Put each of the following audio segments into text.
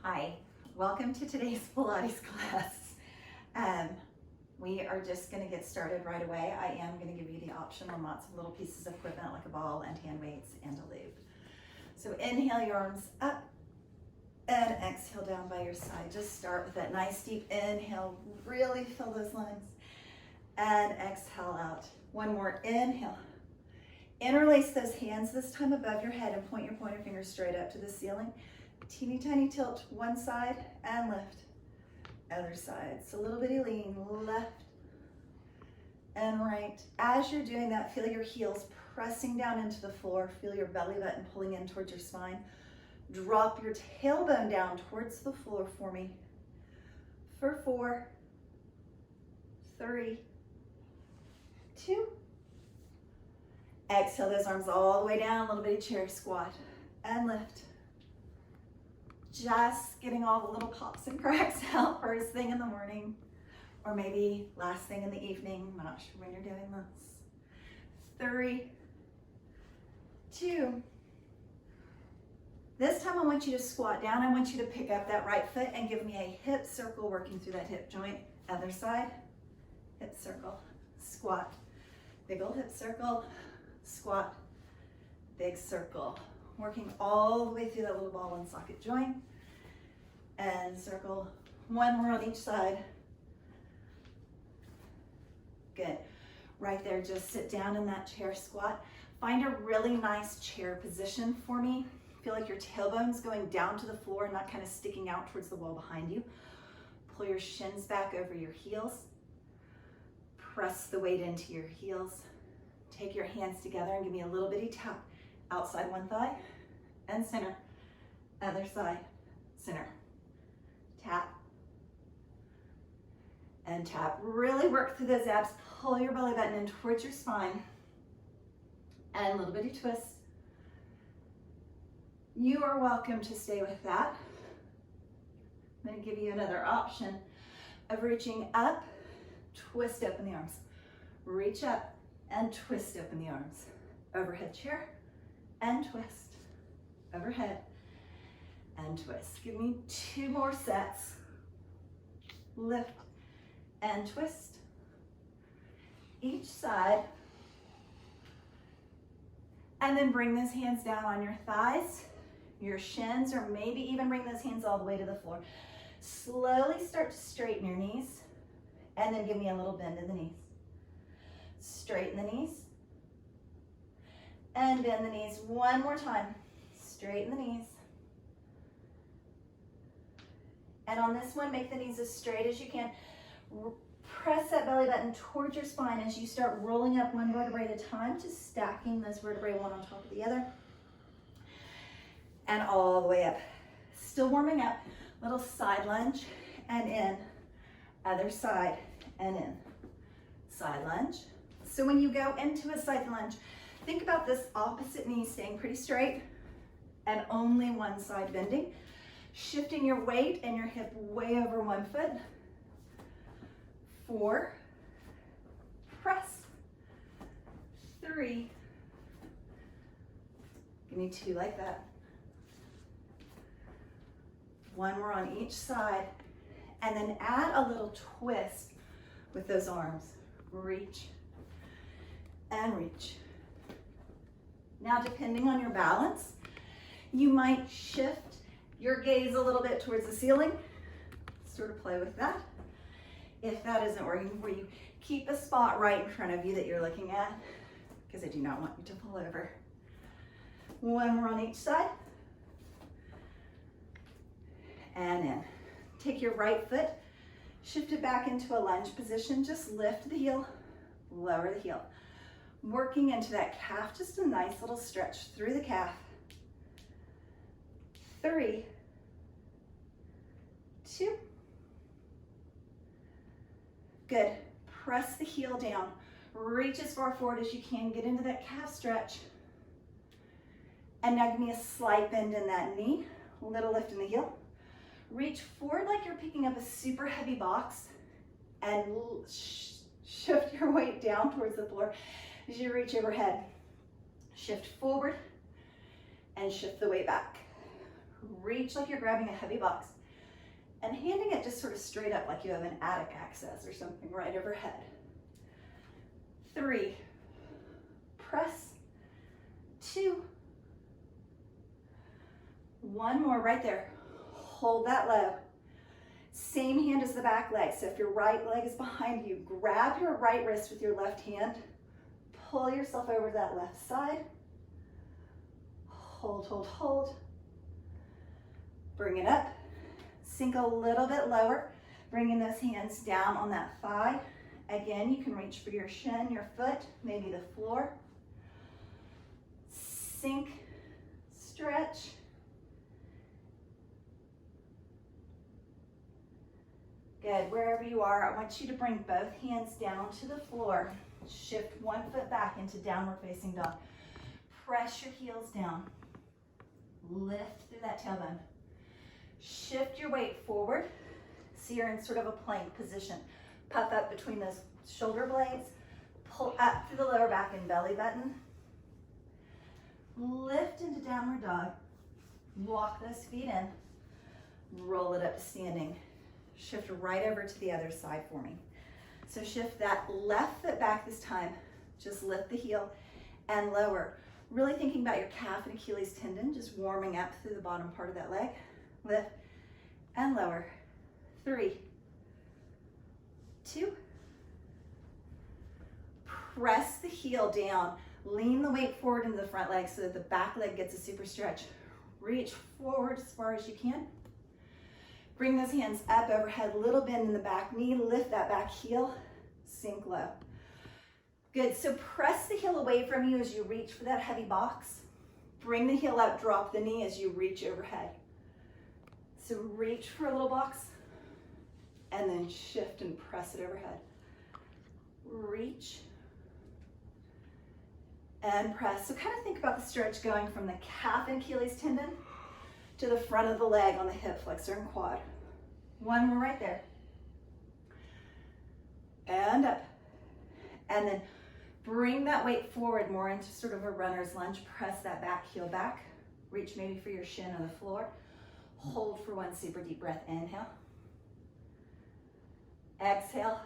Hi, welcome to today's Pilates class. We are just going to get started right away. I am going to give you the option on lots of little pieces of equipment like a ball and hand weights and a loop. So inhale your arms up and exhale down by your side. Just start with that nice deep inhale, really fill those lungs, and exhale out. One more inhale. Interlace those hands this time above your head and point your pointer finger straight up to the ceiling. Teeny tiny tilt, one side and lift, other side. So a little bitty lean, left and right. As you're doing that, feel your heels pressing down into the floor. Feel your belly button pulling in towards your spine. Drop your tailbone down towards the floor for me. For 4, 3, 2. Exhale those arms all the way down, a little bitty chair squat and lift. Just getting all the little pops and cracks out first thing in the morning, or maybe last thing in the evening. I'm not sure when you're doing this. 3, 2. This time I want you to squat down. I want you to pick up that right foot and give me a hip circle working through that hip joint. Other side, hip circle, squat, big old hip circle, squat, big circle. Working all the way through that little ball and socket joint. And circle. One more on each side. Good. Right there, just sit down in that chair squat. Find a really nice chair position for me. Feel like your tailbone's going down to the floor, not kind of sticking out towards the wall behind you. Pull your shins back over your heels. Press the weight into your heels. Take your hands together and give me a little bitty tap. Outside one thigh and center, other side, center, tap and tap. Really work through those abs. Pull your belly button in towards your spine and a little bitty twist. You are welcome to stay with that. I'm going to give you another option of reaching up, twist open the arms. Reach up and twist open the arms. Overhead chair. And twist, overhead, and twist. Give me 2 more sets. Lift and twist. Each side. And then bring those hands down on your thighs, your shins, or maybe even bring those hands all the way to the floor. Slowly start to straighten your knees, and then give me a little bend in the knees. Straighten the knees. And bend the knees one more time. Straighten the knees. And on this one, make the knees as straight as you can. Press that belly button towards your spine as you start rolling up one vertebrae at a time, just stacking those vertebrae one on top of the other. And all the way up. Still warming up. Little side lunge and in. Other side and in. Side lunge. So when you go into a side lunge, think about this opposite knee staying pretty straight and only one side bending. Shifting your weight and your hip way over one foot. 4, press. 3, give me 2 like that. 1 more on each side. And then add a little twist with those arms. Reach and reach. Now, depending on your balance, you might shift your gaze a little bit towards the ceiling. Sort of play with that. If that isn't working for you, keep a spot right in front of you that you're looking at, because I do not want you to fall over. 1 more on each side. And in. Take your right foot, shift it back into a lunge position. Just lift the heel, lower the heel. Working into that calf, just a nice little stretch through the calf. 3, 2. Good. Press the heel down. Reach as far forward as you can. Get into that calf stretch. And now give me a slight bend in that knee. Little lift in the heel. Reach forward like you're picking up a super heavy box and shift your weight down towards the floor as you reach overhead. Shift forward and shift the weight back. Reach like you're grabbing a heavy box. and handing it just sort of straight up like you have an attic access or something right overhead. 3, press, 2, 1 more right there. Hold that low. Same hand as the back leg. So if your right leg is behind you, grab your right wrist with your left hand, pull yourself over to that left side. Hold, hold, hold. Bring it up. Sink a little bit lower, bringing those hands down on that thigh. Again, you can reach for your shin, your foot, maybe the floor. Sink, stretch. Good, wherever you are, I want you to bring both hands down to the floor. Shift one foot back into downward facing dog. Press your heels down. Lift through that tailbone. Shift your weight forward, so you're in sort of a plank position. Puff up between those shoulder blades, pull up through the lower back and belly button. Lift into downward dog, walk those feet in, roll it up to standing. Shift right over to the other side for me. So shift that left foot back this time, just lift the heel and lower. Really thinking about your calf and Achilles tendon, just warming up through the bottom part of that leg. Lift and lower. 3, 2. Press the heel down. Lean the weight forward into the front leg so that the back leg gets a super stretch. Reach forward as far as you can. Bring those hands up overhead, little bend in the back knee, lift that back heel, sink low. Good, so press the heel away from you as you reach for that heavy box. Bring the heel up, drop the knee as you reach overhead. So reach for a little box, and then shift and press it overhead. Reach, and press. So kind of think about the stretch going from the calf and Achilles tendon to the front of the leg on the hip flexor and quad. 1 more right there. And up. And then bring that weight forward more into sort of a runner's lunge. Press that back heel back. Reach maybe for your shin on the floor. Hold for 1 super deep breath. Inhale. Exhale.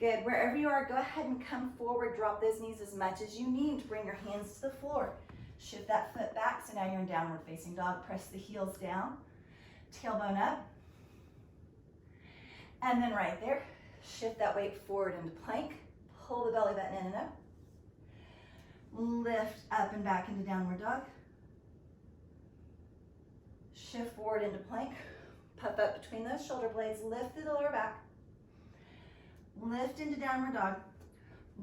Good. Wherever you are, go ahead and come forward. Drop those knees as much as you need. Bring your hands to the floor. Shift that foot back, so now you're in downward facing dog. Press the heels down, tailbone up. And then right there, shift that weight forward into plank. Pull the belly button in and up. Lift up and back into downward dog. Shift forward into plank. Puff up between those shoulder blades. Lift through the lower back. Lift into downward dog.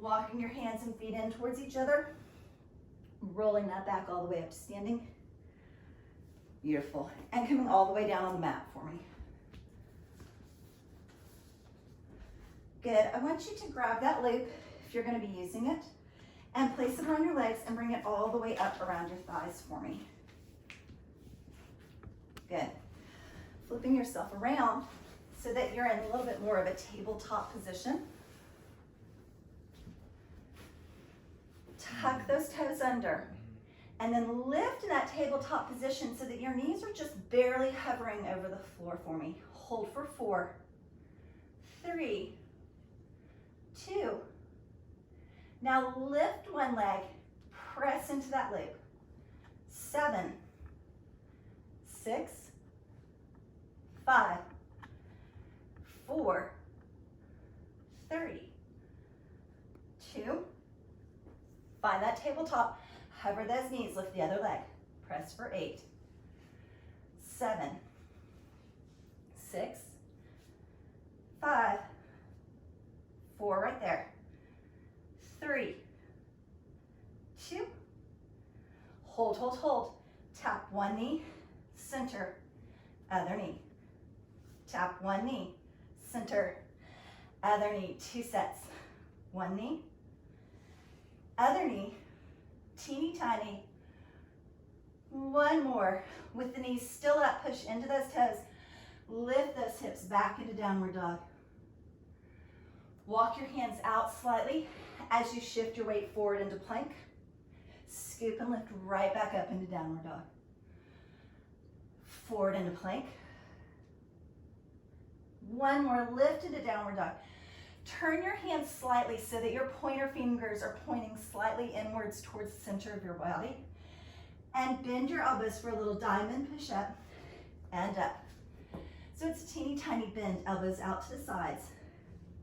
Walking your hands and feet in towards each other. Rolling that back all the way up to standing. Beautiful. And coming all the way down on the mat for me. Good. I want you to grab that loop, if you're going to be using it, and place it around your legs and bring it all the way up around your thighs for me. Good. Flipping yourself around so that you're in a little bit more of a tabletop position. Tuck those toes under, and then lift in that tabletop position so that your knees are just barely hovering over the floor for me. Hold for 4, 3, 2. Now lift one leg, press into that loop. 7, 6, 5, 4, 3, 2. Find that tabletop, hover those knees, lift the other leg. Press for 8, 7, 6, 5, 4 right there, 3, 2, hold, hold, hold. Tap one knee, center, other knee. Tap one knee, center, other knee. 2 sets. One knee, other knee, teeny tiny. 1 more. With the knees still up, push into those toes. Lift those hips back into downward dog. Walk your hands out slightly as you shift your weight forward into plank. Scoop and lift right back up into downward dog. Forward into plank. One more, lift into downward dog. Turn your hands slightly so that your pointer fingers are pointing slightly inwards towards the center of your body. And bend your elbows for a little diamond push-up and up. So it's a teeny tiny bend, elbows out to the sides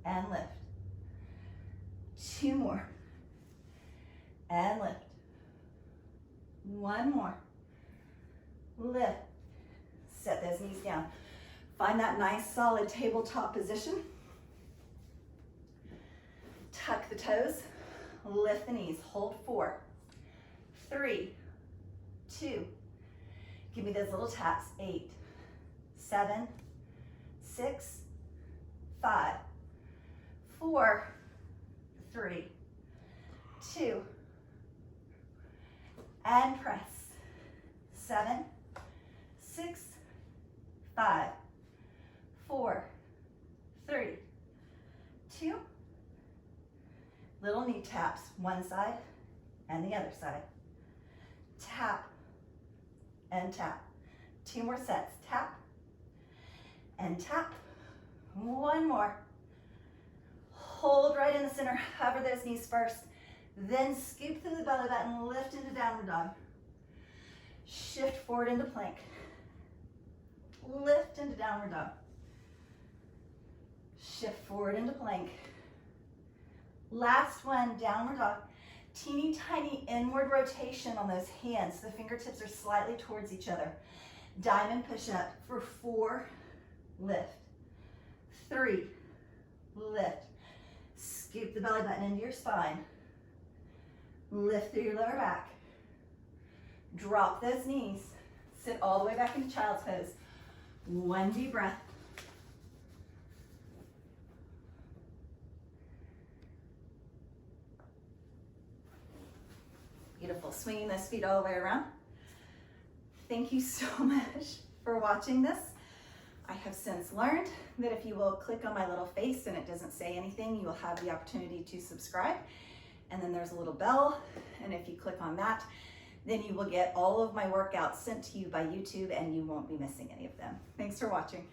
and lift. 2 more and lift. 1 more, lift. Set those knees down. Find that nice solid tabletop position. Tuck the toes, lift the knees, hold 4, 3, 2. Give me those little taps. 8, 7, 6, 5, 4, 3, 2, and press. 7, 6, 5, 4, 3, 2. Little knee taps, one side and the other side. Tap and tap. 2 more sets. Tap and tap. 1 more. Hold right in the center. Hover those knees first. Then scoop through the belly button. Lift into downward dog. Shift forward into plank. Lift into downward dog. Shift forward into plank. Last one, downward dog. Teeny tiny inward rotation on those hands. The fingertips are slightly towards each other. Diamond push up for 4, lift. 3, lift. Scoop the belly button into your spine. Lift through your lower back. Drop those knees. Sit all the way back into child's pose. 1 deep breath. Beautiful. Swinging those feet all the way around. Thank you so much for watching this. I have since learned that if you will click on my little face and it doesn't say anything, you will have the opportunity to subscribe. And then there's a little bell, and if you click on that, then you will get all of my workouts sent to you by YouTube and you won't be missing any of them. Thanks for watching.